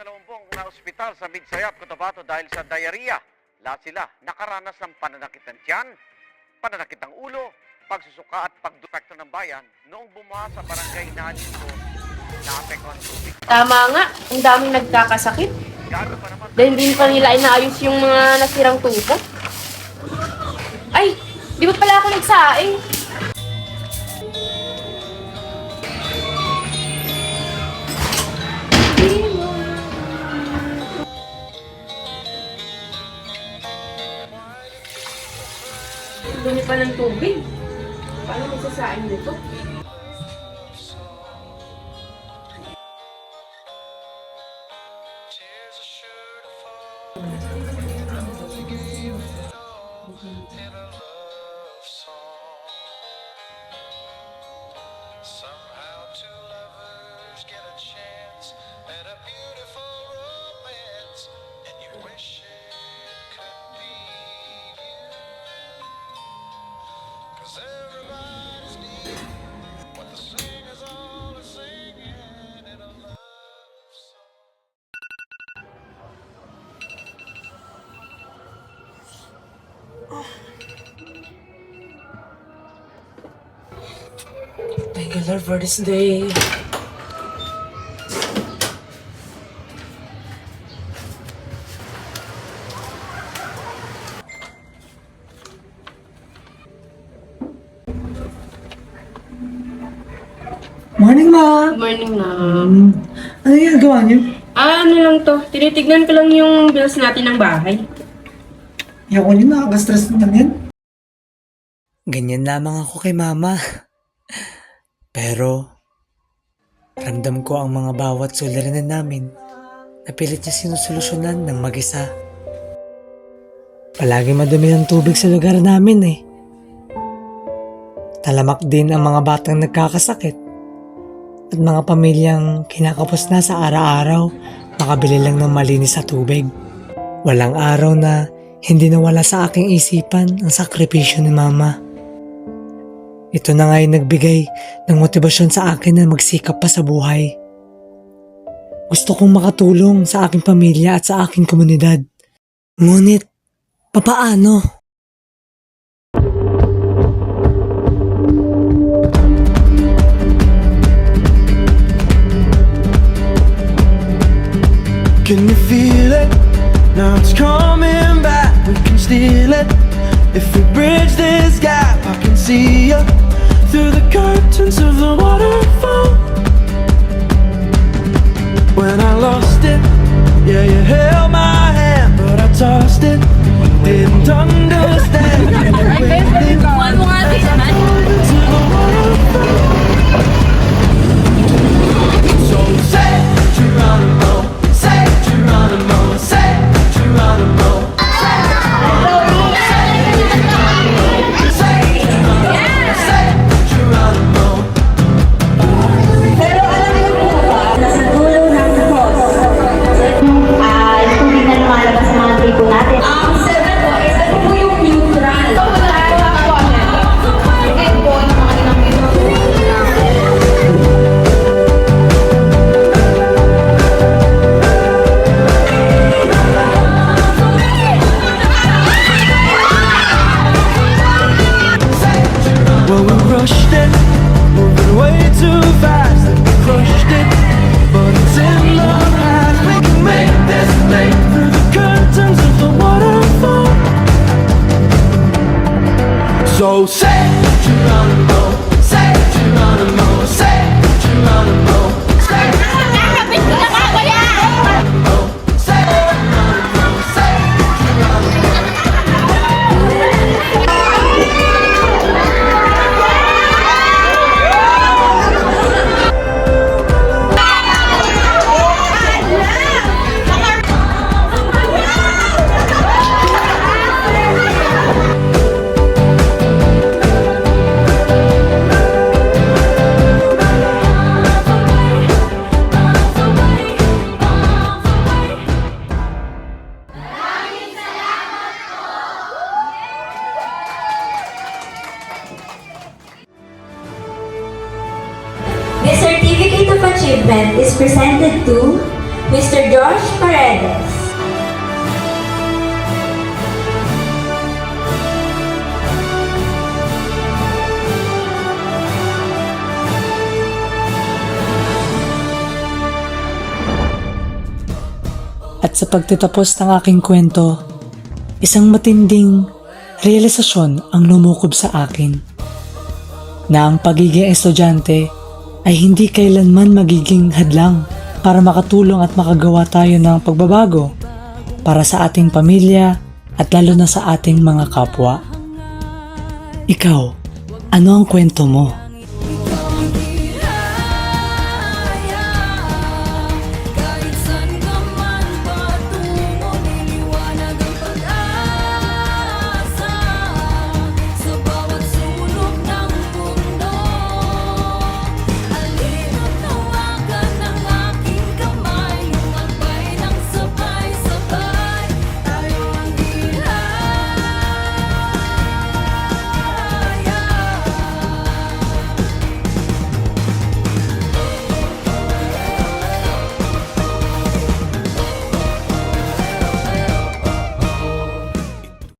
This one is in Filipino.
20 na ospital sa Midsayap, Cotabato dahil sa diarrhea. Lahat sila nakaranas ng pananakit ng tiyan, pananakit ng ulo, pagsusuka at pagdefekto ng bayan noong bumaha sa barangay Nalito na apektuhan ng tubig. Tama nga, ang daming nagkakasakit. Gaano pa naman Dahil hindi pa nila inaayos yung mga nasirang tubo. Ay, di ba pala ako nagsaing? Dumi pa ng tubig. Paano magsasaing nito? Somehow two lovers get a chance at a beautiful romance, and you wish it could be you. 'Cause everybody's needing what the singers all are singing in a love song. Thank you, Lord, for this day. Morning, Ma! Good morning, ma'am. Ano yung gawa niyo? Ano lang to? Tinitignan ko lang yung bills natin ng bahay. Ayaw ko niyo, nakaka-stress naman yan. Ganyan lamang ako kay Mama. Pero, ramdam ko ang mga bawat suliranin namin na pilit niya sinusolusyonan ng mag-isa. Palagi madumi ang tubig sa lugar namin eh. Talamak din ang mga batang nagkakasakit at mga pamilyang kinakapos na sa araw-araw makabili lang ng malinis sa tubig. Walang araw na hindi nawala sa aking isipan ang sakripisyo ni Mama. Ito na nga yung nagbigay ng motibasyon sa akin na magsikap pa sa buhay. Gusto kong makatulong sa aking pamilya at sa aking komunidad. Ngunit, papaano? Can you feel it? Now it's coming back, we can steal it. If we bridge this gap, I can see you through the curtains of the waterfall. When I lost it, yeah, you held my hand, but I tossed it. Didn't understand. You were waiting as I pulled into the waterfall. So say Geronimo, say Geronimo, say Geronimo. Pero alam niyo po ba, na sa dulo ng cross, yung tubig na lumalabas sa mga trigo natin. Ang 7 po, isa po yung neutral. So, wala po ako. Again po, yung mga ilang minuto. Well, we rushed it, moving way too fast, and we crushed it. But it's in the past, we can make this leap through the curtains of the waterfall. So say Geronimo, say Geronimo, say Geronimo. Say Geronimo, say Geronimo, say Geronimo. This certificate of achievement is presented to Mr. Josh Paredes. At sa pagtatapos ng aking kwento, isang matinding realisasyon ang lumukob sa akin na ang pagiging estudyante ay hindi kailanman magiging hadlang para makatulong at makagawa tayo ng pagbabago para sa ating pamilya at lalo na sa ating mga kapwa. Ikaw, ano ang kwento mo?